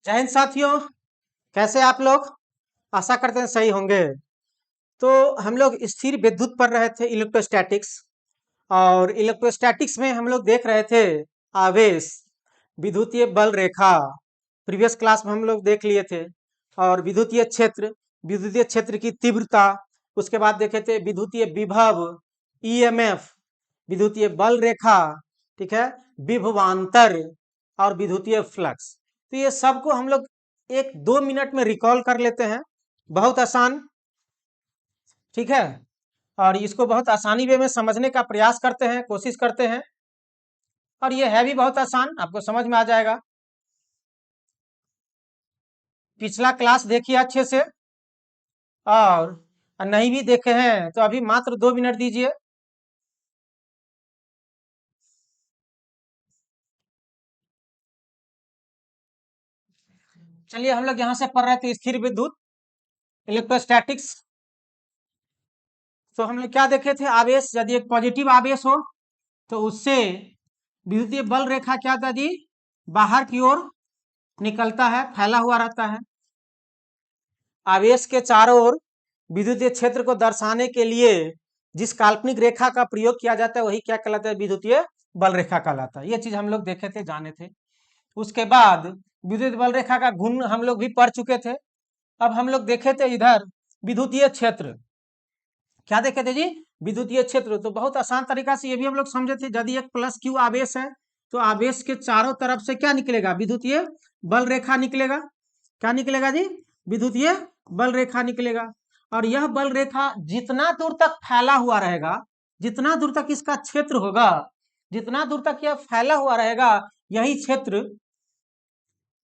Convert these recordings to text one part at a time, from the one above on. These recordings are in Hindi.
जय हिंद साथियों, कैसे आप लोग? आशा करते हैं सही होंगे। तो हम लोग स्थिर विद्युत पढ़ रहे थे, इलेक्ट्रोस्टैटिक्स। और इलेक्ट्रोस्टैटिक्स में हम लोग देख रहे थे आवेश, विद्युतीय बल रेखा। प्रीवियस क्लास में हम लोग देख लिए थे। और विद्युतीय क्षेत्र की तीव्रता। उसके बाद देखे थे विद्युतीय विभव, ईएमएफ, विद्युतीय बल रेखा, ठीक है, विभवांतर और विद्युतीय फ्लक्स। तो ये सबको हम लोग 1-2 मिनट में रिकॉल कर लेते हैं। बहुत आसान, ठीक है। और इसको बहुत आसानी वे में समझने का प्रयास करते हैं, कोशिश करते हैं। और ये है भी बहुत आसान, आपको समझ में आ जाएगा। पिछला क्लास देखिए अच्छे से, और नहीं भी देखे हैं तो अभी मात्र 2 मिनट दीजिए। चलिए, हम लोग यहाँ से पढ़ रहे थे स्थिर विद्युत, इलेक्ट्रोस्टैटिक्स। तो हम लोग क्या देखे थे? आवेश, यदि एक पॉजिटिव आवेश हो तो उससे विद्युतीय बल रेखा क्या था जी? बाहर की ओर निकलता है, फैला हुआ रहता है। आवेश के चारों ओर विद्युतीय क्षेत्र को दर्शाने के लिए जिस काल्पनिक रेखा का प्रयोग किया जाता है वही क्या कहलाता है? विद्युतीय बल रेखा कहलाता है। ये चीज हम लोग देखे थे, जाने थे। उसके बाद विद्युत बल रेखा का गुण हम लोग भी पढ़ चुके थे। अब हम लोग देखे थे इधर विद्युतीय क्षेत्र। क्या देखे थे जी? विद्युतीय क्षेत्र। तो बहुत आसान तरीका से ये भी हम लोग समझे थे, यदि एक प्लस क्यू आवेश है तो आवेश के चारों तरफ से क्या निकलेगा? विद्युतीय बल रेखा निकलेगा। क्या निकलेगा जी? विद्युतीय बल रेखा निकलेगा। और यह बल रेखा जितना दूर तक फैला हुआ रहेगा, जितना दूर तक इसका क्षेत्र होगा, जितना दूर तक यह फैला हुआ रहेगा, यही क्षेत्र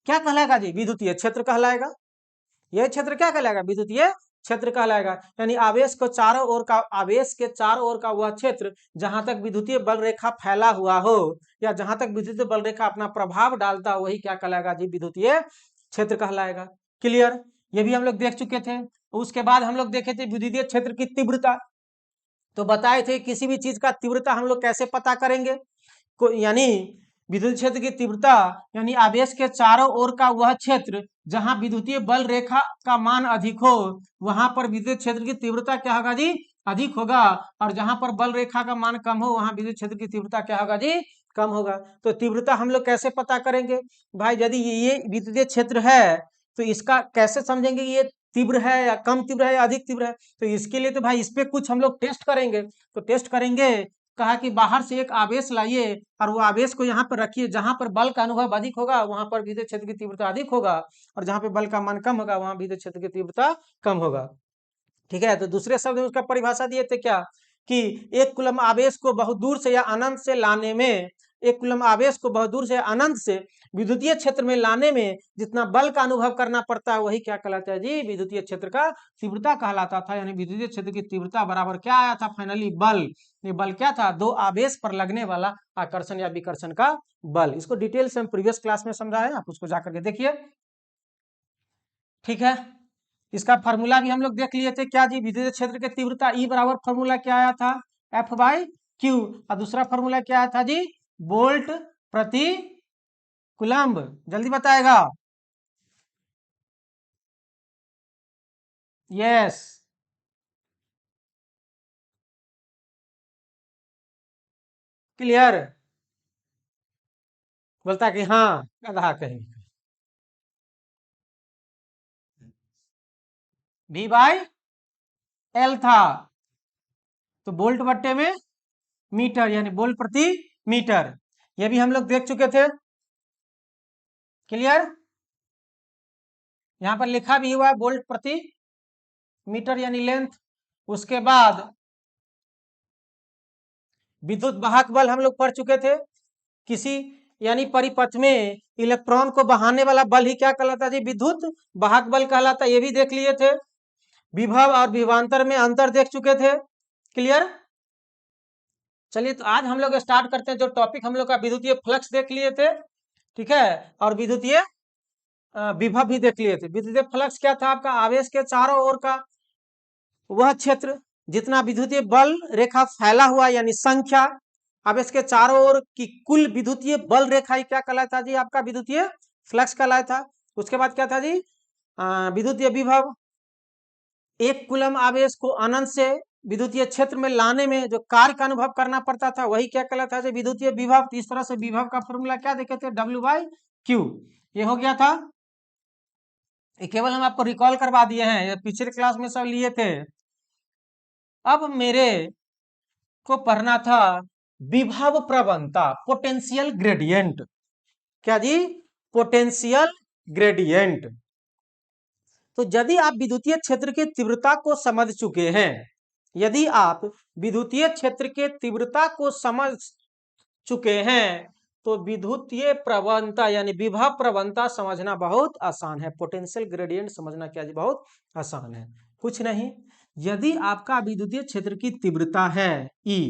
क्या कहलाएगा जी? विद्युतीय क्षेत्र कहलाएगा। यह क्षेत्र क्या कहलाएगा? विद्युतीय क्षेत्र कहलाएगा। यानी आवेश के चारों ओर का वह क्षेत्र जहां तक विद्युतीय बल रेखा फैला हुआ हो, या जहां तक विद्युतीय बल रेखा अपना प्रभाव डालता हो, वही क्या कहलाएगा जी? विद्युतीय क्षेत्र कहलाएगा। क्लियर? ये भी हम लोग देख चुके थे। उसके बाद हम लोग देखे थे विद्युतीय क्षेत्र की तीव्रता। तो बताए थे किसी भी चीज का तीव्रता हम लोग कैसे पता करेंगे? यानी विद्युत क्षेत्र की तीव्रता यानी आवेश के चारों ओर का वह क्षेत्र जहां विद्युतीय बल रेखा का मान अधिक हो, वहां पर विद्युत क्षेत्र की तीव्रता क्या होगा जी? अधिक होगा। और जहां पर बल रेखा का मान कम हो, वहां विद्युत क्षेत्र की तीव्रता क्या होगा जी? कम होगा। तो तीव्रता हम लोग कैसे पता करेंगे भाई? यदि ये विद्युतीय क्षेत्र है तो इसका कैसे समझेंगे ये तीव्र है या कम तीव्र है या अधिक तीव्र है? तो इसके लिए तो भाई इस पे कुछ हम लोग टेस्ट करेंगे। तो टेस्ट करेंगे, कहा कि बाहर से एक आवेश लाइए और वो आवेश को यहाँ पर रखिए, जहां पर बल का अनुभव अधिक होगा वहां पर विद्युत क्षेत्र की तीव्रता अधिक होगा, और जहां पे बल का मान कम होगा वहां विद्युत क्षेत्र की तीव्रता कम होगा। ठीक है। तो दूसरे शब्द में उसका परिभाषा दिए थे क्या? कि एक कूलम आवेश को बहुत दूर से या अनंत से लाने में, एक कूलम आवेश को बहुत दूर से अनंत से विद्युतीय क्षेत्र में लाने में जितना बल का अनुभव करना पड़ता है वही क्या कहलाता है जी? विद्युतीय क्षेत्र का तीव्रता कहलाता था। यानी विद्युतीय क्षेत्र की तीव्रता बराबर क्या आया था फाइनली? बल। ये बल क्या था? दो आवेश पर लगने वाला आकर्षण या विकर्षण का बल। इसको डिटेल से हम प्रीवियस क्लास में समझाए, आप उसको जाकर के देखिए। ठीक है। इसका फॉर्मूला भी हम लोग देख लिए थे। क्या जी? विद्युत क्षेत्र की तीव्रता ई बराबर फॉर्मूला क्या आया था? F by Q. और दूसरा फॉर्मूला क्या आया था जी? वोल्ट प्रति कूलम्ब। जल्दी बताएगा। यस। क्लियर? बोलता कि हाँ, कहा कहीं v बाई एल था। तो वोल्ट बट्टे में मीटर, यानी वोल्ट प्रति मीटर। ये भी हम लोग देख चुके थे। क्लियर? यहां पर लिखा भी हुआ है वोल्ट प्रति मीटर यानी लेंथ। उसके बाद विद्युत वाहक बल हम लोग पढ़ चुके थे। किसी यानी परिपथ में इलेक्ट्रॉन को बहाने वाला बल ही क्या कहलाता है जी? विद्युत वाहक बल कहलाता है। ये भी देख लिए थे। विभव और विभवांतर में अंतर देख चुके थे। क्लियर? चलिए, तो आज हम लोग स्टार्ट करते हैं। जो टॉपिक हम लोग का विद्युतीय फ्लक्स देख लिए थे, ठीक है, और विद्युतीय विभव भी देख लिए थे। विद्युतीय फ्लक्स क्या था? आपका आवेश के चारों ओर का वह क्षेत्र जितना विद्युतीय बल रेखा फैला हुआ, यानी संख्या। आवेश के चारों ओर की कुल विद्युतीय बल रेखा क्या कहलाता जी? आपका विद्युतीय फ्लक्स कहलाता था। उसके बाद क्या था जी, विद्युतीय विभव, एक कूलम आवेश को अनंत से विद्युतीय क्षेत्र में लाने में जो कार्य का अनुभव करना पड़ता था वही क्या कहलाता था, विद्युतीय विभव। तो इस तरह से विभव का फॉर्मूला क्या देखे थे, W/Q। ये हो गया था, ये केवल हम आपको रिकॉल करवा दिए हैं, ये पिछले क्लास में सब लिए थे। अब मेरे को पढ़ना था विभव प्रवणता, पोटेंशियल ग्रेडियंट। क्या जी, पोटेंशियल ग्रेडियंट। तो यदि आप विद्युतीय क्षेत्र की तीव्रता को समझ चुके हैं, यदि आप विद्युतीय क्षेत्र के तीव्रता को समझ चुके हैं, तो विद्युतीय प्रवणता यानी विभव प्रवणता समझना बहुत आसान है। पोटेंशियल ग्रेडियंट समझना क्या जी, बहुत आसान है, कुछ नहीं। यदि आपका विद्युतीय क्षेत्र की तीव्रता है E,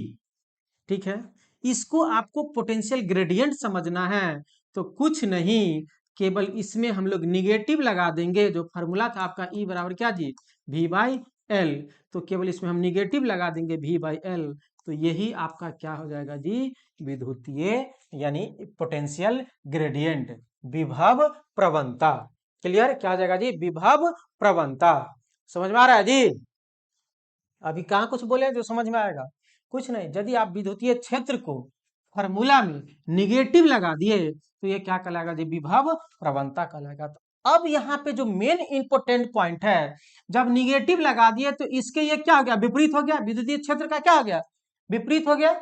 ठीक है, इसको आपको पोटेंशियल ग्रेडियंट समझना है, तो कुछ नहीं, केवल इसमें हम लोग निगेटिव लगा देंगे। जो फॉर्मूला था आपका E बराबर क्या जी, V/L, तो केवल इसमें हम निगेटिव लगा देंगे V/L, तो यही आपका क्या हो जाएगा जी, विद्युतीय यानी पोटेंशियल ग्रेडियंट, विभव प्रवणता। क्लियर, क्या हो जाएगा जी, विभव प्रवणता। समझ में आ रहा है जी? अभी कहाँ कुछ बोले जो समझ में आएगा, कुछ नहीं। यदि आप विद्युतीय क्षेत्र को फॉर्मूला में निगेटिव लगा दिए तो ये क्या कहलाएगा जी, विभव प्रवणता कहलाएगा। तो अब यहाँ पे जो मेन इंपोर्टेंट पॉइंट है, जब निगेटिव लगा दिए तो इसके ये क्या हो गया, विपरीत हो गया। विद्युतीय क्षेत्र का क्या हो गया, विपरीत हो गया।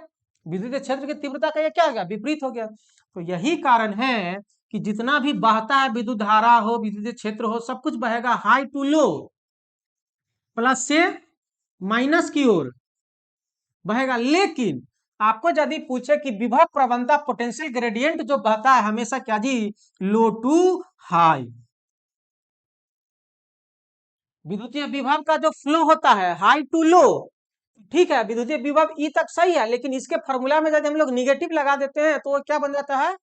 विद्युतीय क्षेत्र की तीव्रता का ये क्या हो गया, विपरीत हो गया। तो यही कारण है कि जितना भी बहता है, विद्युत धारा हो, विद्युतीय क्षेत्र हो, सब कुछ बहेगा हाई टू लो, प्लस से माइनस की ओर बहेगा। लेकिन आपको यदि पूछे कि विभव प्रवणता पोटेंशियल ग्रेडियंट जो बहता है हमेशा क्या जी, लो टू हाई। विद्युतीय विभव का जो फ्लो होता है हाई टू लो, ठीक है, विद्युतीय विभव ई तक सही है, लेकिन इसके फॉर्मूला में यदि हम लोग निगेटिव लगा देते हैं तो वो क्या बन जाता है,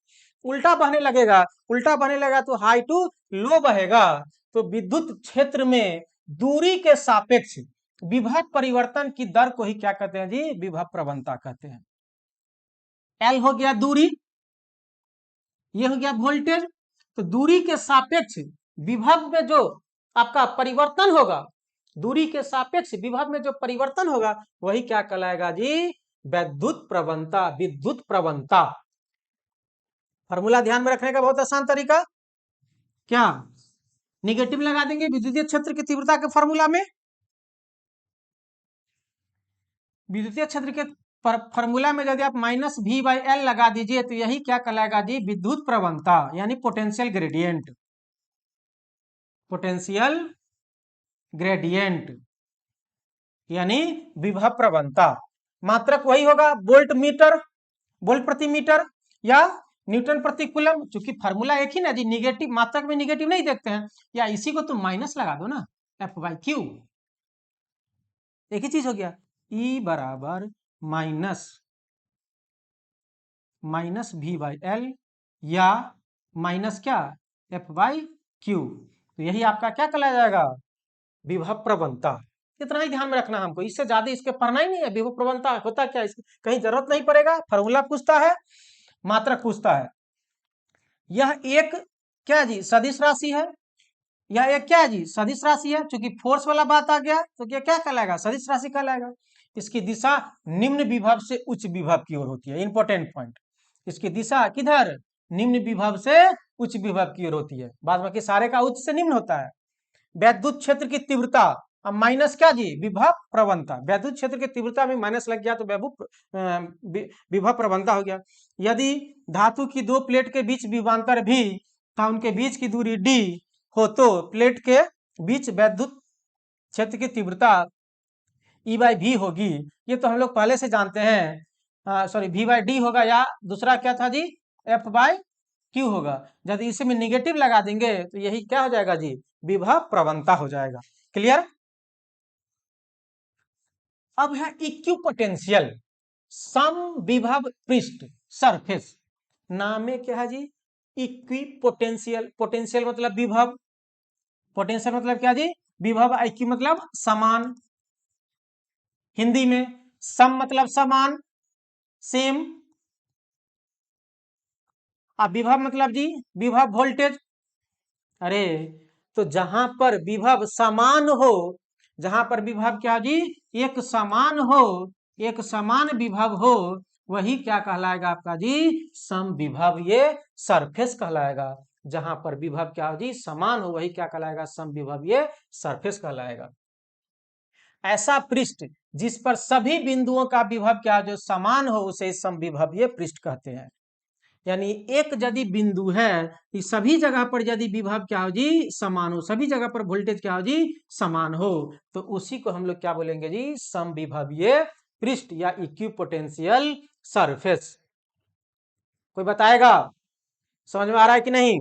उल्टा बहने लगेगा। उल्टा बहने लगेगा तो हाई टू लो बहेगा। तो विद्युत क्षेत्र में दूरी के सापेक्ष विभव परिवर्तन की दर को ही क्या कहते हैं जी, विभव प्रवणता कहते हैं। एल हो गया दूरी, ये हो गया वोल्टेज। तो दूरी के सापेक्ष विभव में जो आपका परिवर्तन होगा, दूरी के सापेक्ष विभव में जो परिवर्तन होगा वही क्या कहलाएगा जी, विद्युत प्रवणता, विद्युत प्रवणता। फॉर्मूला ध्यान में रखने का बहुत आसान तरीका, क्या निगेटिव लगा देंगे विद्युतीय क्षेत्र की तीव्रता के फॉर्मूला में, विद्युतीय क्षेत्र के फॉर्मूला में यदि आप -V/L लगा दीजिए तो यही क्या कहलाएगा जी, विद्युत प्रवणता यानी पोटेंशियल ग्रेडियंट। पोटेंशियल ग्रेडियंट यानी विभव प्रवणता। मात्रक वही होगा, वोल्ट मीटर, वोल्ट प्रति मीटर या न्यूटन प्रति कूलम। चूंकि फॉर्मूला एक ही ना जी, निगेटिव मात्रक में निगेटिव नहीं देखते हैं, या इसी को तुम माइनस लगा दो ना, F/Q, एक ही चीज हो गया। E बराबर माइनस V/L या माइनस क्या, F/Q। तो यही आपका क्या कहलाया जाएगा, विभव प्रवणता। इतना ही ध्यान में रखना हमको, इससे ज्यादा इसके पढ़ना ही नहीं है। विभव प्रवणता होता क्या, कहीं जरूरत नहीं पड़ेगा। फॉर्मूला पूछता है, मात्रक पूछता है। यह एक क्या जी, सदिश राशि है। यह एक क्या है जी, सदिश राशि है। चूंकि फोर्स वाला बात आ गया तो क्या क्या कहलाएगा, सदिश राशि कहलाएगा। इसकी दिशा निम्न विभव से उच्च विभव की ओर होती है, इंपॉर्टेंट पॉइंट। इसकी दिशा किधर, निम्न विभव से उच्च विभव की ओर होती है। बाद बाकी सारे का उच्च से निम्न होता है। वैद्युत क्षेत्र की तीव्रता, अब माइनस क्या जी, विभव प्रवणता। वैद्युत क्षेत्र की तीव्रता में माइनस लग गया तो विभव प्रवणता हो गया। यदि धातु की दो प्लेट के बीच विभवांतर भी था, उनके बीच की दूरी d हो, तो प्लेट के बीच वैद्युत क्षेत्र की तीव्रता E/V होगी। ये तो हम लोग पहले से जानते हैं, सॉरी V/D होगा, या दूसरा क्या था जी, F/Q होगा। यदि इसी में निगेटिव लगा देंगे तो यही क्या हो जाएगा जी, विभव प्रवणता हो जाएगा। क्लियर। अब है इक्विपोटेंशियल, सम विभव पृष्ठ, सरफेस। नाम में क्या है जी, इक्विपोटेंशियल। पोटेंशियल मतलब विभव, पोटेंशियल मतलब क्या जी, विभव। इक्वि मतलब समान, हिंदी में सम मतलब समान, सेम। अब विभव मतलब जी, विभव वोल्टेज। अरे तो जहां पर विभव समान हो, जहां पर विभव क्या जी, एक समान हो, एक समान विभव हो, वही क्या कहलाएगा आपका जी, समविभव, ये सरफेस कहलाएगा। जहां पर विभव क्या हो जी, समान हो, वही क्या कहलाएगा, समविभव, ये सरफेस कहलाएगा। ऐसा पृष्ठ जिस पर सभी बिंदुओं का विभव क्या जो समान हो, उसे समविभवीय पृष्ठ कहते हैं। यानी एक यदि बिंदु है, इस सभी जगह पर यदि विभव क्या हो जी, समान हो, सभी जगह पर वोल्टेज क्या हो जी, समान हो, तो उसी को हम लोग क्या बोलेंगे जी, समविभवीय पृष्ठ या इक्विपोटेंशियल सरफेस। कोई बताएगा, समझ में आ रहा है कि नहीं?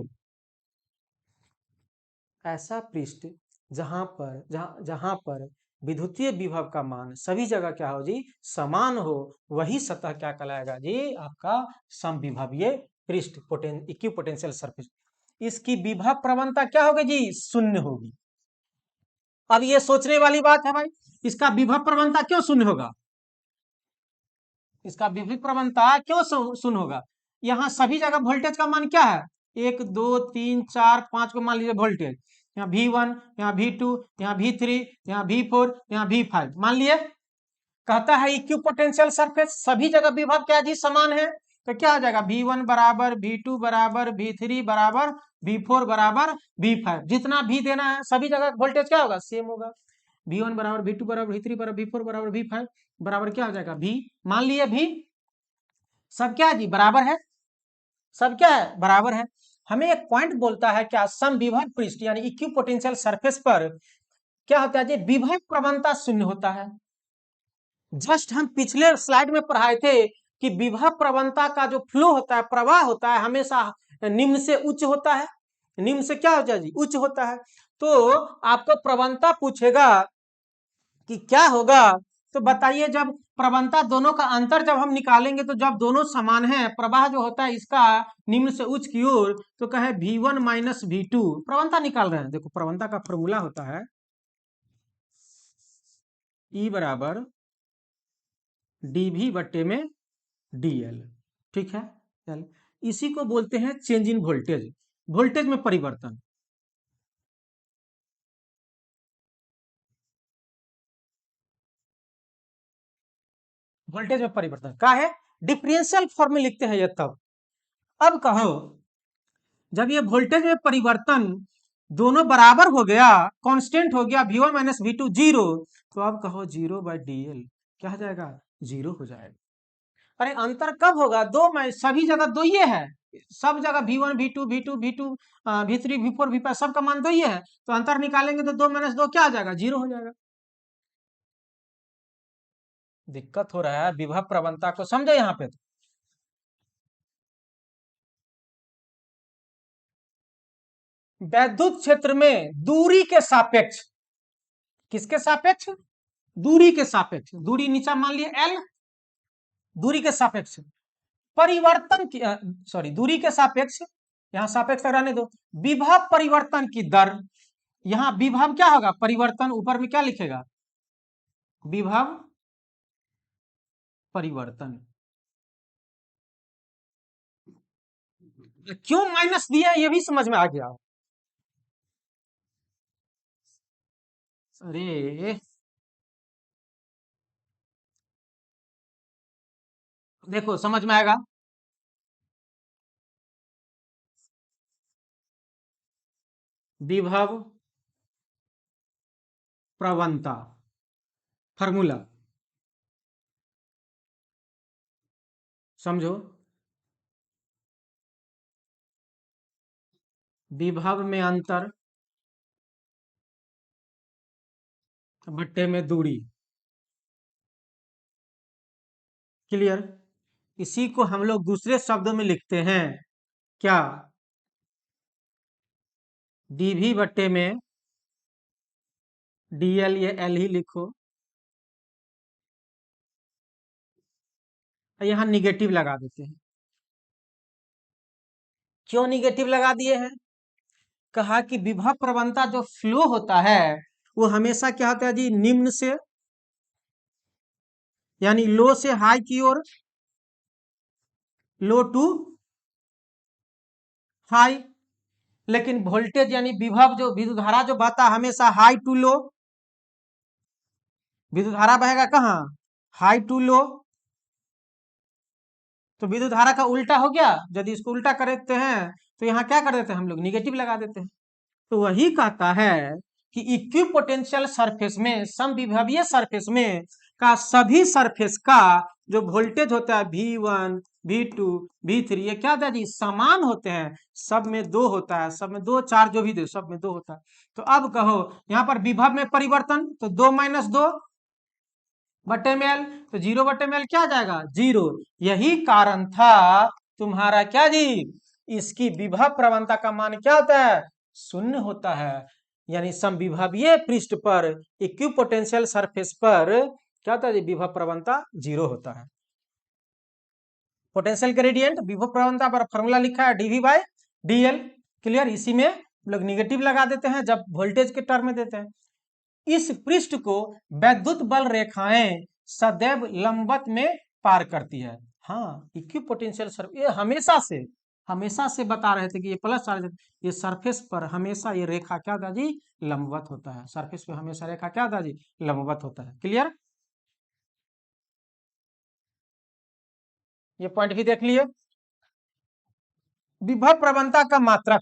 ऐसा पृष्ठ जहां पर विद्युतीय विभव का मान सभी जगह क्या हो जी, समान हो, वही सतह क्या कहलाएगा जी, आपका समविभवीय पृष्ठ, इक्विपोटेंशियल सरफेस। इसकी विभव प्रवणता क्या होगी जी, शून्य होगी। अब ये सोचने वाली बात है भाई, इसका विभव प्रवणता क्यों शून्य होगा, इसका विभव प्रवणता क्यों शून्य होगा? यहाँ सभी जगह वोल्टेज का मान क्या है, 1 2 3 4 5 को मान लीजिए वोल्टेज, यहाँ V1, यहाँ V2, यहाँ V3, यहाँ V4, यहाँ V5 मान लिए। कहता है इक्विपोटेंशियल सरफेस, सभी जगह विभव क्या जी, समान है, तो क्या हो जाएगा, V1 बराबर V2 बराबर V3 बराबर V4 बराबर V5, जितना भी देना है सभी जगह वोल्टेज क्या होगा, सेम होगा। V1 बराबर V2 बराबर V3 बराबर V4 बराबर V5 बराबर क्या हो जाएगा, V, मान लिए V सब क्या जी, बराबर है, सब क्या है, बराबर है। हमें एक पॉइंट बोलता है क्या, समविभव पृष्ठ यानी इक्विपोटेंशियल सरफेस पर क्या होता है जी, विभव प्रवणता शून्य होता है। जस्ट हम पिछले स्लाइड में पढ़ाए थे कि विभव प्रवणता का जो फ्लो होता है, प्रवाह होता है, हमेशा निम्न से उच्च होता है, निम्न से क्या होता है जी, उच्च होता है। तो आपको प्रवणता पूछेगा कि क्या होगा, तो बताइए, जब प्रवणता दोनों का अंतर जब हम निकालेंगे, तो जब दोनों समान है, प्रवाह जो होता है इसका निम्न से उच्च की ओर, तो कहे V1 माइनस V2, प्रवणता निकाल रहे हैं। देखो प्रवणता का फॉर्मूला होता है E बराबर dV बट्टे में dl, ठीक है। चल, इसी को बोलते हैं चेंज इन वोल्टेज, वोल्टेज में परिवर्तन। वोल्टेज में परिवर्तन का है, डिफरेंशियल फॉर्म में लिखते हैं ये तब। अब कहो, जब ये वोल्टेज में परिवर्तन दोनों बराबर हो गया, कांस्टेंट हो गया, V1 माइनस V2 जीरो, तो अब कहो 0/dl क्या हो जाएगा, जीरो हो जाएगा। अरे अंतर कब होगा, दो में सभी जगह दो ये है, सब जगह V1 V2 V2 V2 V3 V4 V5 सबका मान दो ये है, तो अंतर निकालेंगे तो 2 - 2 क्या आ जाएगा, जीरो हो जाएगा। दिक्कत हो रहा है विभव प्रवणता को समझे यहाँ पे। वैद्युत क्षेत्र में दूरी के सापेक्ष, किसके सापेक्ष, दूरी के सापेक्ष, दूरी नीचा मान लिए L, दूरी के सापेक्ष परिवर्तन की, सॉरी दूरी के सापेक्ष, यहां सापेक्ष रहने दो, विभव परिवर्तन की दर, यहां विभव क्या होगा, परिवर्तन, ऊपर में क्या लिखेगा, विभव परिवर्तन। क्यों माइनस दिया ये भी समझ में आ गया। अरे देखो समझ में आएगा, विभव प्रवणता फार्मूला समझो, विभव में अंतर बट्टे में दूरी, क्लियर। इसी को हम लोग दूसरे शब्दों में लिखते हैं क्या, dv बट्टे में dl, ये l ही लिखो, यहां निगेटिव लगा देते हैं। क्यों निगेटिव लगा दिए हैं, कहा कि विभव प्रवणता जो फ्लो होता है वो हमेशा क्या होता है जी, निम्न से यानी लो से हाई की ओर, लो टू हाई, लेकिन वोल्टेज यानी विभव जो विद्युत धारा जो बहता हमेशा हाई टू लो, विद्युत धारा बहेगा कहाँ, हाई टू लो। तो विद्युत धारा का उल्टा हो गया, यदि इसको उल्टा कर देते हैं तो यहाँ क्या कर देते हैं हम लोग, निगेटिव लगा देते हैं। तो वही कहता है कि इक्वी पोटेंशियल सरफेस में, समविभवीय सरफेस में का सभी सरफेस का जो वोल्टेज होता है V1 V2 V3 ये क्या होता है जी, समान होते हैं, सब में दो होता है, सब में दो, चार जो भी दे सब में दो होता है। तो अब कहो यहाँ पर विभव में परिवर्तन, तो 2 - 2 बटे में एल, तो 0 बटे में एल क्या जाएगा, 0। यही कारण था तुम्हारा क्या जी, इसकी विभव प्रवणता का मान क्या होता है, 0 होता है। यानी समविभवीय पृष्ठ पर इक्विपोटेंशियल सरफेस पर क्या होता है जी, विभव प्रवणता 0 होता है। पोटेंशियल ग्रेडियंट विभव प्रवणता पर फॉर्मूला लिखा है dV/dl, क्लियर। इसी में लोग निगेटिव लगा देते हैं जब वोल्टेज के टर्म में देते हैं। इस पृष्ठ को वैद्युत बल रेखाएं सदैव लंबवत में पार करती है। हाँ, इक्विपोटेंशियल सरफेस ये हमेशा से बता रहे थे कि ये प्लस चार्ज, ये सरफेस पर हमेशा ये रेखा क्या होता है जी, लंबवत होता है। सरफेस पे हमेशा रेखा क्या होता है जी, लंबवत होता है, क्लियर। ये पॉइंट भी देख लिए। विभव प्रवणता का मात्रक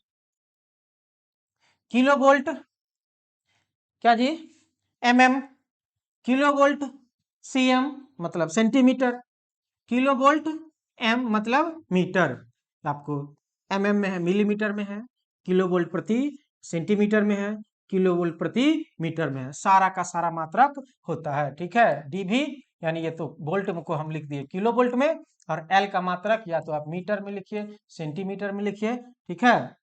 किलो वोल्ट, क्या जी, mm, किलो वोल्ट cm मतलब सेंटीमीटर, किलो वोल्ट m मतलब मीटर, आपको mm में है, मिलीमीटर में है, किलो वोल्ट प्रति सेंटीमीटर में है, किलो वोल्ट प्रति मीटर में है, सारा का सारा मात्रक होता है, ठीक है। dV यानी ये तो वोल्ट को हम लिख दिए किलो वोल्ट में, और L का मात्रक या तो आप मीटर में लिखिए, सेंटीमीटर में लिखिए, ठीक है।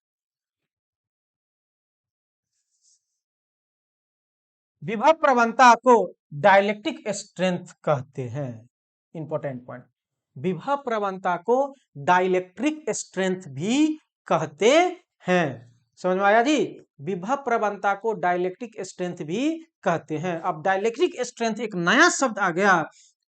विभव प्रवणता को डाइलेक्ट्रिक स्ट्रेंथ कहते हैं, इंपॉर्टेंट पॉइंट। विभव प्रवणता को डाइलेक्ट्रिक स्ट्रेंथ भी कहते हैं, समझ में आया जी। विभव प्रवणता को डाइलेक्ट्रिक स्ट्रेंथ भी कहते हैं। अब डाइलेक्ट्रिक स्ट्रेंथ एक नया शब्द आ गया,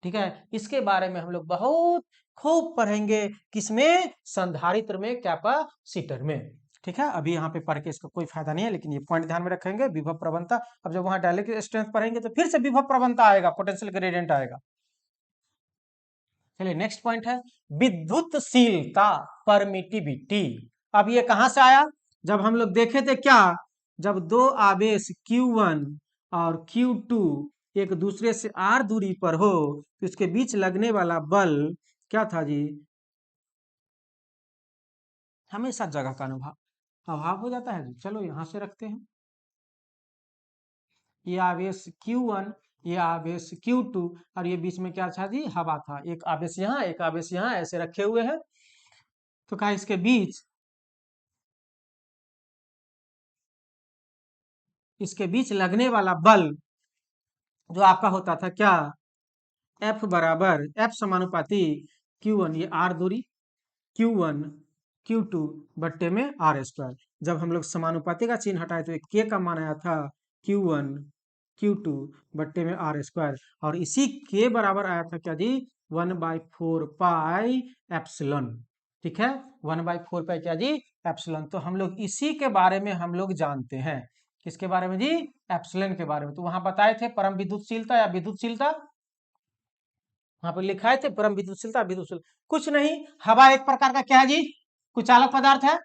ठीक है, इसके बारे में हम लोग बहुत खूब पढ़ेंगे, किसमें, संधारित्र में, कैपेसिटर में, ठीक है। अभी यहाँ पे पढ़ के इसका कोई फायदा नहीं है, लेकिन ये पॉइंट ध्यान में रखेंगे, विभव प्रवणता। अब जब वहां डाइलेक्ट्रिक स्ट्रेंथ पढ़ेंगे तो फिर से विभव प्रवणता आएगा, पोटेंशियल ग्रेडियंट आएगा। चलिए नेक्स्ट पॉइंट है विद्युतशीलता, परमिटिविटी। अब ये कहां से आया, जब हम लोग देखे थे क्या, जब दो आवेश Q1 और Q2 एक दूसरे से r दूरी पर हो तो इसके बीच लगने वाला बल क्या था जी, हमेशा जगह का अभाव हो जाता है। चलो यहां से रखते हैं, ये आवेश Q1, ये आवेश Q2, और ये बीच में क्या था जी, हवा था। एक आवेश यहाँ, एक आवेश यहाँ, ऐसे रखे हुए हैं। तो क्या इसके बीच लगने वाला बल जो आपका होता था क्या, F बराबर F समानुपाती Q1, ये R दूरी, Q1 Q2 बट्टे में R²। जब हम लोग समानुपाती का चिन्ह हटाए तो एक K का मान आया था Q1 Q2 बट्टे में R², और इसी K बराबर आया था क्या जी, 1/4 पाई एप्सिलॉन, ठीक है, 1/4 पाई क्या जी, एप्सिलॉन। तो हम लोग इसी के बारे में हम लोग जानते हैं, किसके बारे में जी, एप्सिलॉन के बारे में। तो वहां बताए थे परम विद्युतशीलता या विद्युतशीलता, वहां पर लिखाए थे परम विद्युतशीलता विद्युतशीलता, कुछ नहीं, हवा एक प्रकार का क्या है जी, कुचालक पदार्थ है।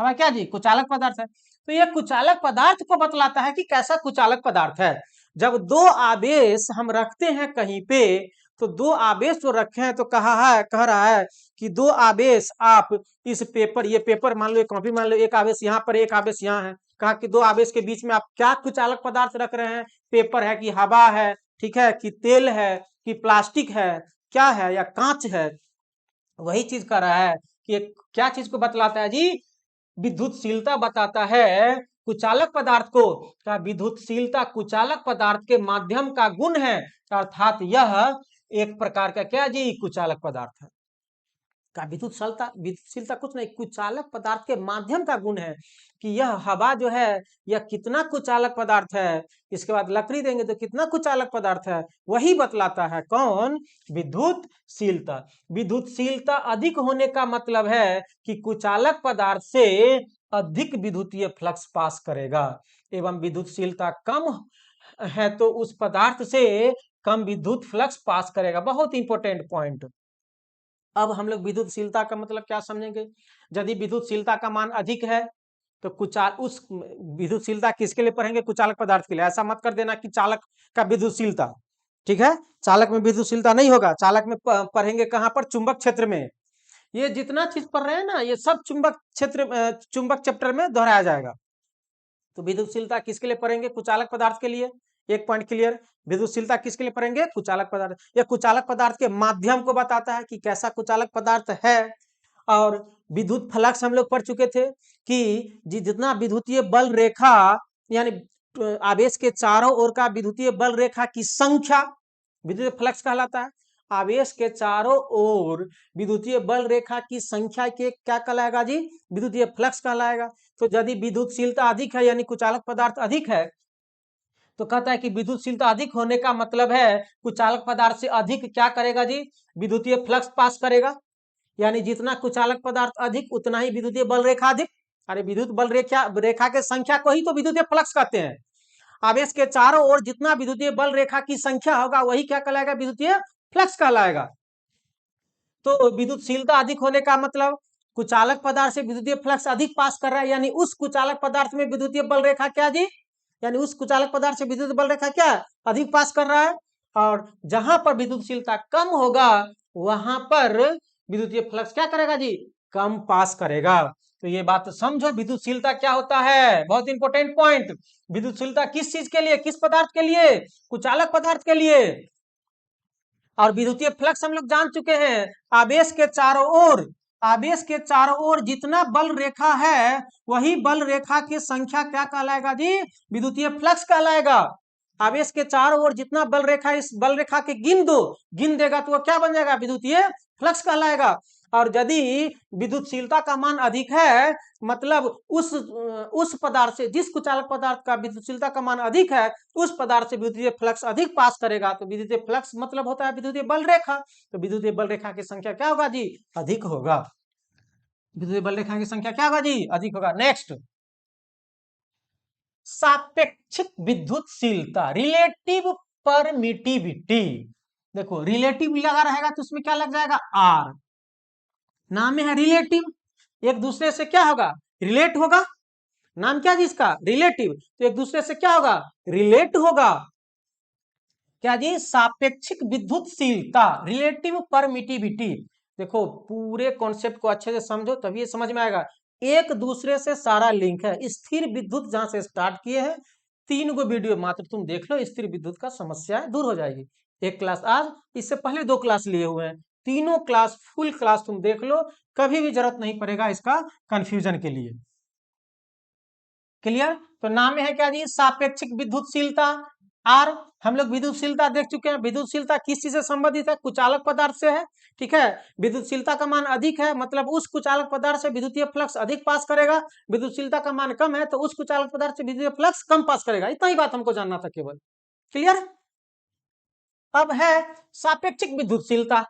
हवा क्या जी, कुचालक पदार्थ है। तो यह कुचालक पदार्थ को बतलाता है कि कैसा कुचालक पदार्थ है। जब दो आवेश हम रखते हैं कहीं पे, तो दो आवेश जो रखे हैं तो कह रहा है कि दो आवेश आप इस पेपर, ये पेपर मान लो, एक कॉपी मान लो, एक आवेश यहाँ पर, एक आवेश यहाँ है। कहा कि दो आवेश के बीच में आप क्या कुचालक पदार्थ रख रहे हैं, पेपर है कि हवा है, ठीक है, कि तेल है कि प्लास्टिक है, क्या है, या कांच है। वही चीज कर रहा है कि क्या चीज को बतलाता है जी, विद्युतशीलता बताता है कुचालक पदार्थ को। क्या विद्युतशीलता कुचालक पदार्थ के माध्यम का गुण है, अर्थात यह एक प्रकार का क्या जी, कुचालक पदार्थ है। का विद्युतशीलता कुछ नहीं, कुचालक पदार्थ के माध्यम का गुण है कि यह हवा जो है यह कितना कुचालक पदार्थ है, इसके बाद लकड़ी देंगे तो कितना कुचालक पदार्थ है, वही बतलाता है कौन, विद्युतशीलता। विद्युतशीलता अधिक होने का मतलब है कि कुचालक पदार्थ से अधिक विद्युतीय फ्लक्स पास करेगा, एवं विद्युतशीलता कम है तो उस पदार्थ से कम विद्युत फ्लक्स पास करेगा। बहुत इंपॉर्टेंट पॉइंट। अब हम लोग विद्युतशीलता का मतलब क्या समझेंगे। यदि विद्युतशीलता का मान अधिक है तो उस विद्युतशीलता किसके लिए पढ़ेंगे, कुचालक पदार्थ के लिए। ऐसा मत कर देना कि चालक का विद्युतशीलता, ठीक है, चालक में विद्युतशीलता नहीं होगा, चालक में पढ़ेंगे कहां पर, चुंबक क्षेत्र में। ये जितना चीज पढ़ रहे हैं ना ये सब चुंबक चैप्टर में दोहराया जाएगा। तो विद्युतशीलता किसके लिए पढ़ेंगे, कुचालक पदार्थ के लिए। एक पॉइंट क्लियर। विद्युतशीलता किसके लिए पढ़ेंगे, कुचालक पदार्थ। यह कुचालक पदार्थ के माध्यम को बताता है कि कैसा कुचालक पदार्थ है। और विद्युत फ्लक्स हम लोग पढ़ चुके थे कि जितना विद्युतीय बल रेखा यानी आवेश के चारों ओर का विद्युतीय बल रेखा की संख्या विद्युत फ्लक्स कहलाता है। आवेश के चारों ओर विद्युतीय बल रेखा की संख्या के क्या कहलाएगा जी, विद्युतीय फ्लक्स कहलाएगा। तो यदि विद्युतशीलता अधिक है यानी कुचालक पदार्थ अधिक है तो कहता है कि विद्युतशीलता अधिक होने का मतलब है कुचालक पदार्थ से अधिक क्या करेगा जी, विद्युतीय फ्लक्स पास करेगा। यानी जितना कुचालक पदार्थ अधिक उतना ही विद्युतीय बल रेखा अधिक। अरे विद्युत बल रेखा के संख्या को ही तो विद्युतीय फ्लक्स कहते हैं। आवेश के चारों ओर जितना विद्युतीय बल रेखा की संख्या होगा वही क्या कहलाएगा, विद्युतीय फ्लक्स कहलाएगा। तो विद्युतशीलता अधिक होने का मतलब कुचालक पदार्थ से विद्युतीय फ्लक्स अधिक पास कर रहा है, यानी उस कुचालक पदार्थ में विद्युतीय बल रेखा क्या जी, यानी उस कुचालक पदार्थ से विद्युत बल रेखा क्या अधिक पास कर रहा है। और जहां पर विद्युतशीलता कम होगा वहां पर विद्युतीय फ्लक्स क्या करेगा जी, कम पास करेगा। तो ये बात समझो, विद्युतशीलता क्या होता है, बहुत इंपॉर्टेंट पॉइंट। विद्युतशीलता किस चीज के लिए, किस पदार्थ के लिए, कुचालक पदार्थ के लिए। और विद्युतीय फ्लक्स हम लोग जान चुके हैं, आवेश के चारों ओर, आवेश के चारों ओर जितना बल रेखा है वही बल रेखा की संख्या क्या कहलाएगा जी, विद्युतीय फ्लक्स कहलाएगा। आवेश के चारों ओर जितना बल रेखा, इस बल रेखा के गिन देगा तो वो क्या बन जाएगा, विद्युतीय फ्लक्स कहलाएगा। और यदि विद्युतशीलता का मान अधिक है मतलब उस पदार्थ से, जिस कुचालक पदार्थ का विद्युतशीलता का मान अधिक है उस पदार्थ से विद्युतीय फ्लक्स अधिक पास करेगा। तो विद्युतीय फ्लक्स मतलब होता है विद्युतीय बल रेखा। तो विद्युतीय बल रेखा की संख्या क्या होगा जी, अधिक होगा। विद्युतीय बल रेखा की संख्या क्या होगा जी, अधिक होगा। नेक्स्ट, सापेक्षिक विद्युतशीलता, रिलेटिव परमिटिविटी। देखो रिलेटिव लगा रहेगा तो उसमें क्या लग जाएगा, आर। नाम में है रिलेटिव, एक दूसरे से क्या होगा, रिलेट होगा। नाम क्या जी इसका, रिलेटिव, तो एक दूसरे से क्या होगा, रिलेट होगा। क्या जी, सापेक्षिक विद्युतशीलता, रिलेटिव परमिटिविटी। देखो पूरे कॉन्सेप्ट को अच्छे से समझो तभी ये समझ में आएगा। एक दूसरे से सारा लिंक है। स्थिर विद्युत जहां से स्टार्ट किए हैं 3 गो वीडियो मात्र तुम देख लो, स्थिर विद्युत का समस्या दूर हो जाएगी। एक क्लास आज, इससे पहले 2 क्लास लिए हुए हैं, तीनों क्लास फुल क्लास तुम देख लो, कभी भी जरूरत नहीं पड़ेगा इसका कंफ्यूजन के लिए। क्लियर। तो नाम में है क्या जी, सापेक्षिक विद्युतशीलता, आर। हम लोग विद्युतशीलता देख चुके हैं। विद्युतशीलता किस चीज से संबंधित है, कुचालक पदार्थ से है, ठीक है। विद्युतशीलता का मान अधिक है मतलब उस कुचालक पदार्थ से विद्युतीय फ्लक्स अधिक पास करेगा। विद्युतशीलता का मान कम है तो उस कुचालक पदार्थ से विद्युतीय फ्लक्स कम पास करेगा। इतना ही बात हमको जानना था केवल। क्लियर। अब है सापेक्षिक विद्युतशीलता,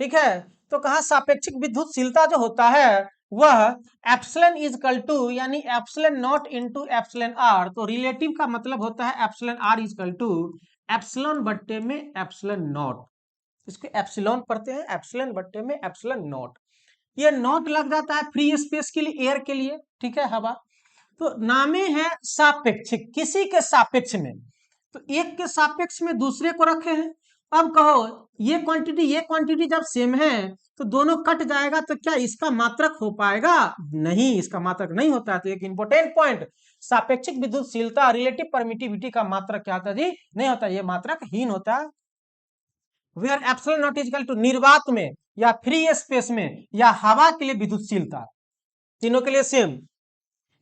ठीक है। तो कहा सापेक्षिक विद्युतशीलता जो होता है वह एप्सिलॉन इज इक्वल टू, यानी epsilon not into epsilon R. तो रिलेटिव का मतलब होता है epsilon R is equal to epsilon बट्टे में एप्सिलॉन नॉट। इसको एप्सिलॉन पढ़ते हैं, एप्सिलॉन बट्टे में एप्सिलॉन नॉट। ये नॉट लग जाता है फ्री स्पेस के लिए, एयर के लिए, ठीक है, हवा। तो नामे है सापेक्षिक, किसी के सापेक्ष में। तो एक के सापेक्ष में दूसरे को रखे हैं। अब कहो ये क्वांटिटी जब सेम है तो दोनों कट जाएगा तो क्या इसका मात्रक हो पाएगा, नहीं, इसका मात्रक नहीं होता है। तो एक इंपॉर्टेंट पॉइंट, सापेक्षिक विद्युतशीलता रिलेटिव परमिटिविटी का मात्रक क्या होता है जी, नहीं होता, ये मात्रक हीन होता है। Where epsilon not is equal to, निर्वात में या फ्री स्पेस में या हवा के लिए विद्युतशीलता, तीनों के लिए सेम।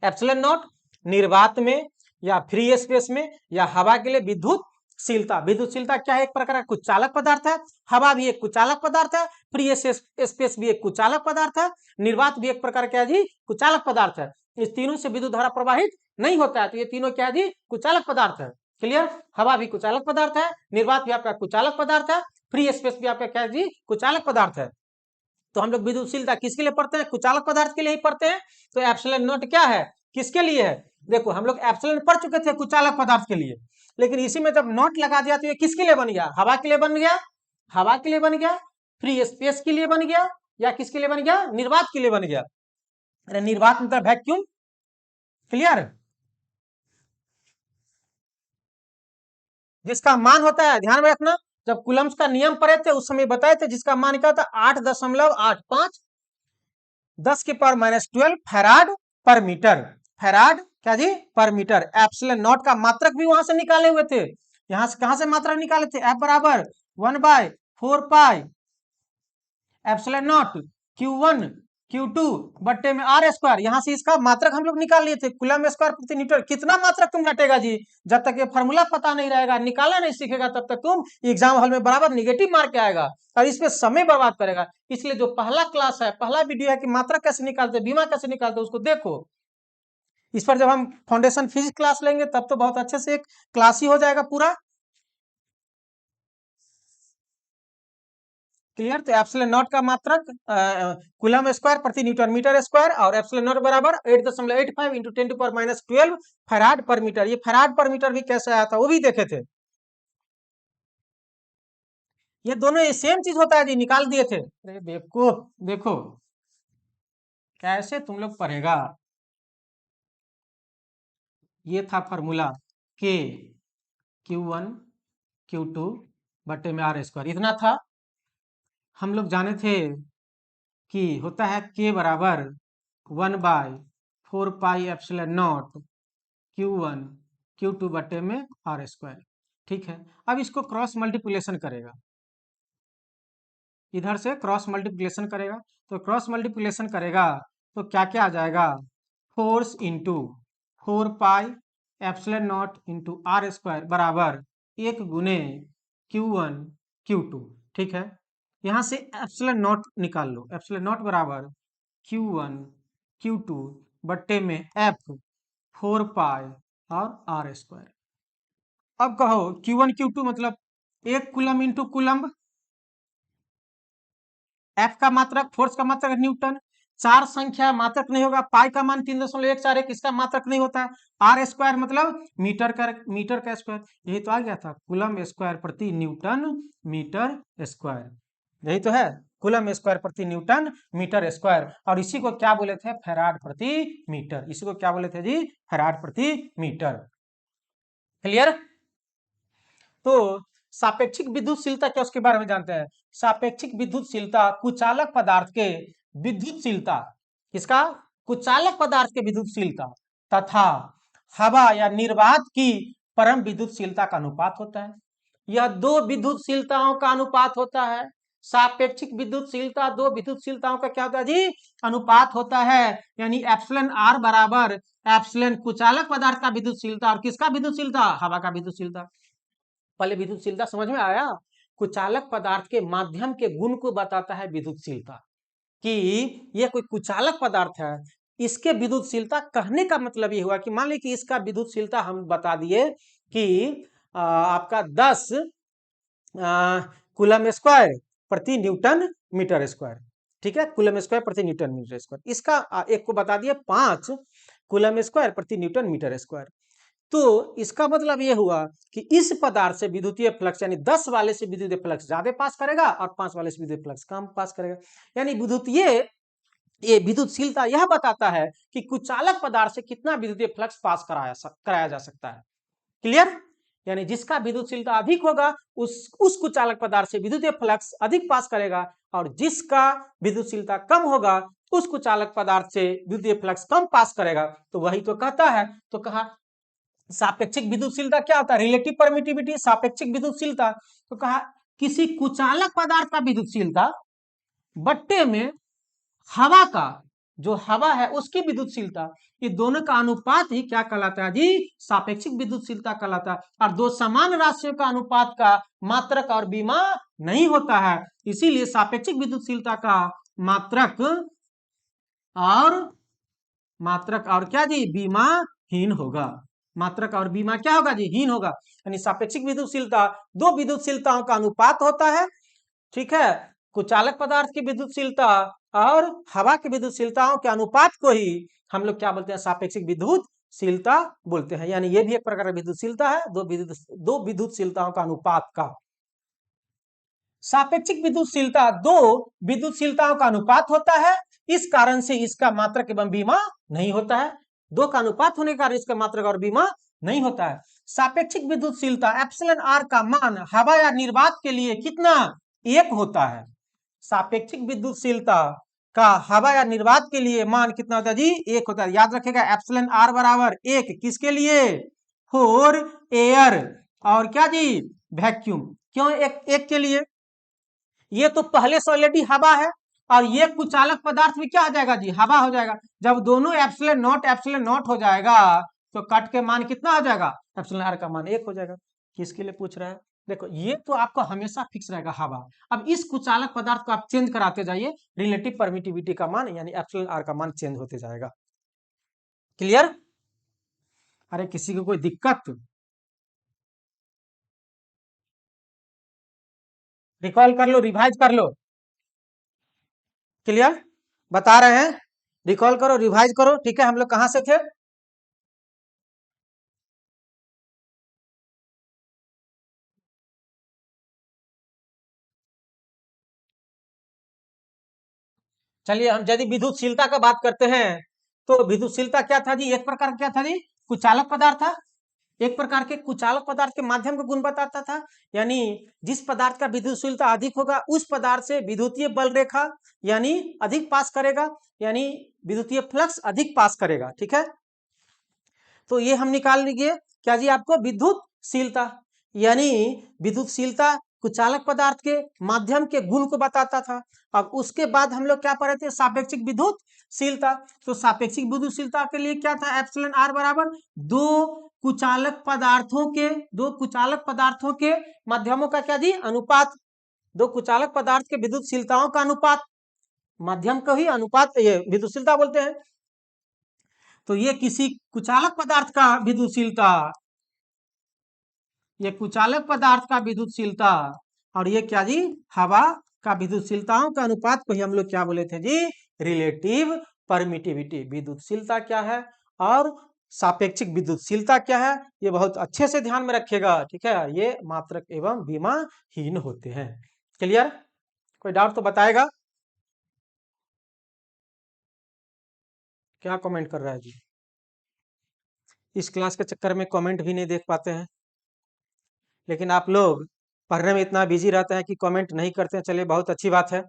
एप्सिलॉन नॉट निर्वात में या फ्री स्पेस में या हवा के लिए विद्युत शीलता। विद्युतशीलता क्या है? एक प्रकार का कुचालक पदार्थ है। हवा भी एक कुचालक पदार्थ है। फ्री स्पेस भी एक कुचालक पदार्थ है। निर्वात भी एक प्रकार क्या जी? कुचालक पदार्थ है। इस तीनों से विद्युत धारा प्रवाहित नहीं होता है, तो ये तीनों क्या जी? कुचालक पदार्थ है। क्लियर? हवा भी कुचालक पदार्थ है, निर्वात भी आपका कुचालक पदार्थ है, फ्री स्पेस भी आपका क्या है जी? कुचालक पदार्थ है। तो हम लोग विद्युतशीलता किसके लिए पढ़ते हैं? कुचालक पदार्थ के लिए ही पढ़ते हैं। तो एप्सिलॉन नॉट क्या है? किसके लिए है? देखो हम लोग एप्सिलॉन पढ़ चुके थे कुचालक पदार्थ के लिए, लेकिन इसी में जब नॉट लगा दिया तो ये किसके लिए बन गया? हवा के लिए बन गया, हवा के लिए बन गया, फ्री स्पेस के लिए बन गया, या किसके लिए बन गया? निर्वात के लिए बन गया। अरे निर्वात मतलब वैक्यूम। क्लियर? जिसका मान होता है, ध्यान में रखना, जब कूलम्स का नियम पढ़े थे उस समय बताए थे, जिसका मान क्या होता है? 8.85 10⁻12 फैराड पर मीटर। फैराड क्या जी? पर मीटर। एप्सिलॉन नॉट का मात्रक भी वहां से निकाले हुए थे। यहां से कहां से मात्रक निकाले थे? F बराबर 1/4 pi epsilon not Q1 Q2 बट्टे में R स्क्वायर। यहां से इसका मात्रक हम लोग निकाल लिए थे, कूलम स्क्वायर प्रति मीटर। कितना मात्रक तुम रटेगा जी? जब तक ये फॉर्मूला पता नहीं रहेगा, निकालना नहीं सीखेगा, तब तक तुम एग्जाम हॉल में बराबर निगेटिव मार्क आएगा और इस पे समय बर्बाद करेगा। इसलिए जो पहला क्लास है, पहला वीडियो है कि मात्रक कैसे निकालते, बीमा कैसे निकालते, उसको देखो। इस पर जब हम फाउंडेशन फिजिक्स क्लास लेंगे तब तो बहुत अच्छे से एक क्लास ही हो जाएगा पूरा। क्लियर? तो एप्सिलॉन नॉट का मात्रक कूलम स्क्वायर प्रति न्यूटन मीटर स्क्वायर, और एप्सिलॉन नॉट बराबर 8.85 इंटू 10⁻12 फैराड पर मीटर। ये फैराड पर मीटर भी कैसे आया था वो भी देखे थे। ये दोनों सेम चीज होता है जी, निकाल दिए थे। अरे बेवकूफ, देखो कैसे तुम लोग पढ़ेगा। ये था फॉर्मूला के Q1 Q2 बट्टे में R स्क्वायर, इतना था। हम लोग जाने थे कि होता है K बराबर 1/4 pi epsilon not Q1 Q2 बट्टे में R स्क्वायर। ठीक है, अब इसको क्रॉस मल्टीप्लिकेशन करेगा, इधर से क्रॉस मल्टीप्लिकेशन करेगा। तो क्रॉस मल्टीप्लिकेशन करेगा तो क्या क्या आ जाएगा? Force into 4 pi epsilon not into R square बराबर 1 गुने Q1 Q2। ठीक है, यहां से एप्सिलॉन नॉट निकाल लो। एप्सिलॉन नॉट बराबर Q1 Q2 बट्टे में F 4 पाई और R स्क्वायर। अब कहो Q1 Q2 मतलब 1 कूलम इंटू कूलम, F का मात्रक, फोर्स का मात्रक न्यूटन, चार संख्या मात्रक नहीं होगा, पाई का मान 3.141, इसका मात्रक नहीं होता है। R स्क्वायर मतलब मीटर का स्क्वायर, यही तो आ गया था, कूलम स्क्वायर प्रति न्यूटन मीटर स्क्वायर। यही तो है, कूलम स्क्वायर प्रति न्यूटन मीटर स्क्वायर। और इसी को क्या बोले थे? फैराड प्रति मीटर। इसी को क्या बोले थे जी? फैराड प्रति मीटर। क्लियर? तो सापेक्षिक विद्युतशीलता क्या, उसके बारे में जानते हैं। सापेक्षिक विद्युतशीलता कुचालक पदार्थ के विद्युतशीलता, किसका? कुचालक पदार्थ के विद्युतशीलता तथा हवा या निर्वात की परम विद्युतशीलता का अनुपात होता है। यह दो विद्युतशीलताओं का अनुपात होता है। सापेक्षिक विद्युतशीलता दो विद्युतशीलताओं का क्या होता है जी? अनुपात होता है। यानी एप्सिलॉन आर बराबर एप्सिलॉन कुचालक पदार्थ का विद्युतशीलता और किसका विद्युतशीलता? हवा का विद्युतशीलता। पहले विद्युतशीलता समझ में आया? कुचालक पदार्थ के माध्यम के गुण को बताता है विद्युतशीलता, कि यह कोई कुचालक पदार्थ है, इसके विद्युतशीलता कहने का मतलब ये हुआ कि मान लीजिए कि इसका विद्युतशीलता हम बता दिए कि आपका 10 कूलम स्क्वायर प्रति न्यूटन मीटर स्क्वायर। ठीक है, कूलम स्क्वायर प्रति न्यूटन मीटर स्क्वायर। इसका एक को बता दिए 5 कूलम स्क्वायर प्रति न्यूटन मीटर स्क्वायर। तो इसका मतलब यह हुआ कि इस पदार्थ से विद्युतीय फ्लक्स यानी 10 वाले से विद्युतीय फ्लक्स ज्यादा पास करेगा और 5 वाले से विद्युतीय फ्लक्स कम पास करेगा। यानी ये विद्युतशीलता यह बताता है कि कुचालक पदार्थ से कितना विद्युतीय फ्लक्स पास कराया जा सकता है। क्लियर? यानी जिसका विद्युतशीलता अधिक होगा उस कुचालक पदार्थ से विद्युतीय फ्लक्स अधिक पास करेगा, और जिसका विद्युतशीलता कम होगा उस कुचालक पदार्थ से विद्युतीय फ्लक्स कम पास करेगा। तो वही तो कहता है। तो कहा सापेक्षिक विद्युतशीलता क्या होता है? रिलेटिव परमिटिविटी, सापेक्षिक विद्युतशीलता। तो कहा किसी कुचालक पदार्थ का विद्युतशीलता बट्टे में हवा का जो हवा है उसकी विद्युतशीलता, ये दोनों का अनुपात ही क्या कहलाता है जी, सापेक्षिक विद्युतशीलता कहलाता है। और दो समान राशियों का अनुपात का मात्रक और बीमा नहीं होता है, इसीलिए सापेक्षिक विद्युतशीलता का मात्रक और क्या जी, बीमा हीन होगा। मात्रक और बीमा क्या होगा जी, हीन होगा। यानी सापेक्षिक विद्युतशीलता दो विद्युतशीलताओं का अनुपात होता है, ठीक है। कुचालक पदार्थ की विद्युतशीलता और हवा की विद्युतशीलताओं के अनुपात को ही हम लोग क्या बोलते हैं, सापेक्षिक विद्युतशीलता बोलते हैं। यानी ये भी एक प्रकार की विद्युतशीलता है, दो विद्युतशीलताओं का अनुपात का। सापेक्षिक विद्युतशीलता दो विद्युतशीलताओं का अनुपात होता है, इस कारण से इसका मात्रक एवं बीमा नहीं होता है। दो का अनुपात होने के कारण इसका मात्रक और बीमा नहीं होता है। सापेक्षिक विद्युतशीलता एप्सिलॉन आर का मान हवा या निर्वात के लिए कितना, एक होता है। सापेक्षिक विद्युतशीलता का हवा या निर्वात के लिए मान कितना होता है जी, एक होता है। याद रखेगा एप्सिलॉन आर बराबर एक, किसके लिए, फॉर एयर और क्या जी, वैक्यूम। क्यों एक के लिए, ये तो पहले से ऑलरेडी हवा है और ये कुचालक पदार्थ भी क्या हो जाएगा जी, हवा हो जाएगा। जब दोनों एप्सिलॉन नॉट हो जाएगा तो कट के मान कितना हो जाएगा, एप्सिलॉन आर का मान एक हो जाएगा। किसके लिए पूछ रहा है, देखो ये तो आपको हमेशा फिक्स रहेगा हवा। अब इस कुचालक पदार्थ को आप चेंज कराते जाइए, रिलेटिव परमिटिविटी का मान यानी एप्सिलॉन आर का मान चेंज होते जाएगा। क्लियर, अरे किसी को कोई दिक्कत, रिकॉल कर लो, रिवाइज कर लो। क्लियर, बता रहे हैं, रिकॉल करो, रिवाइज करो, ठीक है। हम लोग कहां से थे, चलिए हम यदि विद्युतशीलता का बात करते हैं तो विद्युतशीलता क्या था जी, एक प्रकार क्या था जी, कुचालक पदार्थ था। एक प्रकार के कुचालक पदार्थ के माध्यम का गुण बताता था, यानी जिस पदार्थ का विद्युतशीलता अधिक होगा उस पदार्थ से विद्युतीय बल रेखा यानी अधिक पास करेगा, यानी विद्युतीय फ्लक्स अधिक पास करेगा, ठीक है। तो ये हम निकाल लीजिए क्या जी, आपको विद्युतशीलता, यानी विद्युतशीलता कुचालक पदार्थ के माध्यम के गुण को बताता था। अब उसके बाद हम लोग क्या पढ़े थे, सापेक्षिक विद्युतशीलता। तो सापेक्षिक विद्युतशीलता के लिए क्या था, एप्सिलॉन आर बराबर दो कुचालक पदार्थों के माध्यमों का क्या जी, अनुपात। दो कुचालक पदार्थ के विद्युतशीलताओं का अनुपात, माध्यम को ही अनुपात ये विद्युतशीलता बोलते हैं। तो ये किसी कुचालक पदार्थ का विद्युतशीलता, ये कुचालक पदार्थ का विद्युतशीलता और ये क्या जी, हवा का विद्युतशीलताओं का अनुपात को ही हम लोग क्या बोले थे जी, रिलेटिव परमिटिविटी। विद्युतशीलता क्या है और सापेक्षिक विद्युतशीलता क्या है, ये बहुत अच्छे से ध्यान में रखिएगा, ठीक है। ये मात्रक एवं बीमाहीन होते हैं। क्लियर, कोई डाउट तो बताएगा। क्या कमेंट कर रहा है जी, इस क्लास के चक्कर में कमेंट भी नहीं देख पाते हैं, लेकिन आप लोग पढ़ने में इतना बिजी रहते हैं कि कमेंट नहीं करते हैं। चलिए बहुत अच्छी बात है,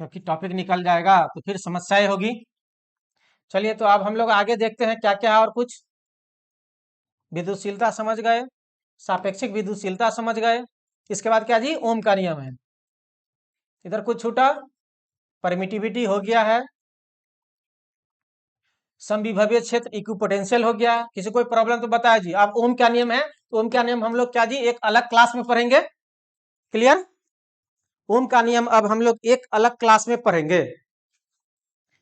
क्योंकि टॉपिक निकल जाएगा तो फिर समस्याएं होगी। चलिए तो अब हम लोग आगे देखते हैं क्या क्या है और कुछ। विद्युतशीलता समझ गए, सापेक्षिक विद्युतशीलता समझ गए, इसके बाद क्या जी, ओम का नियम है। इधर कुछ छूटा, परमिटिविटी हो गया है, समविभवीय क्षेत्र इक्विपोटेंशियल हो गया। किसी कोई प्रॉब्लम तो बताया जी। अब ओम क्या नियम है, तो ओम क्या नियम हम लोग क्या जी, एक अलग क्लास में पढ़ेंगे। क्लियर, ओम का नियम अब हम लोग एक अलग क्लास में पढ़ेंगे।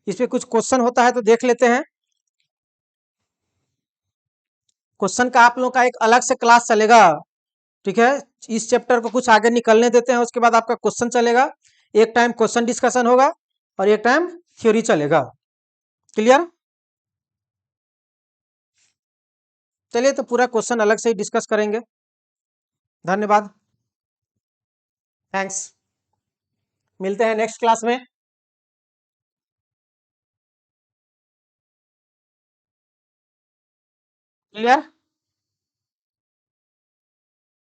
इस पे कुछ क्वेश्चन होता है तो देख लेते हैं। क्वेश्चन का आप लोगों का एक अलग से क्लास चलेगा, ठीक है। इस चैप्टर को कुछ आगे निकलने देते हैं, उसके बाद आपका क्वेश्चन चलेगा। एक टाइम क्वेश्चन डिस्कशन होगा और एक टाइम थ्योरी चलेगा। क्लियर, चलिए तो पूरा क्वेश्चन अलग से ही डिस्कस करेंगे। धन्यवाद, थैंक्स, मिलते हैं नेक्स्ट क्लास में। क्लियर।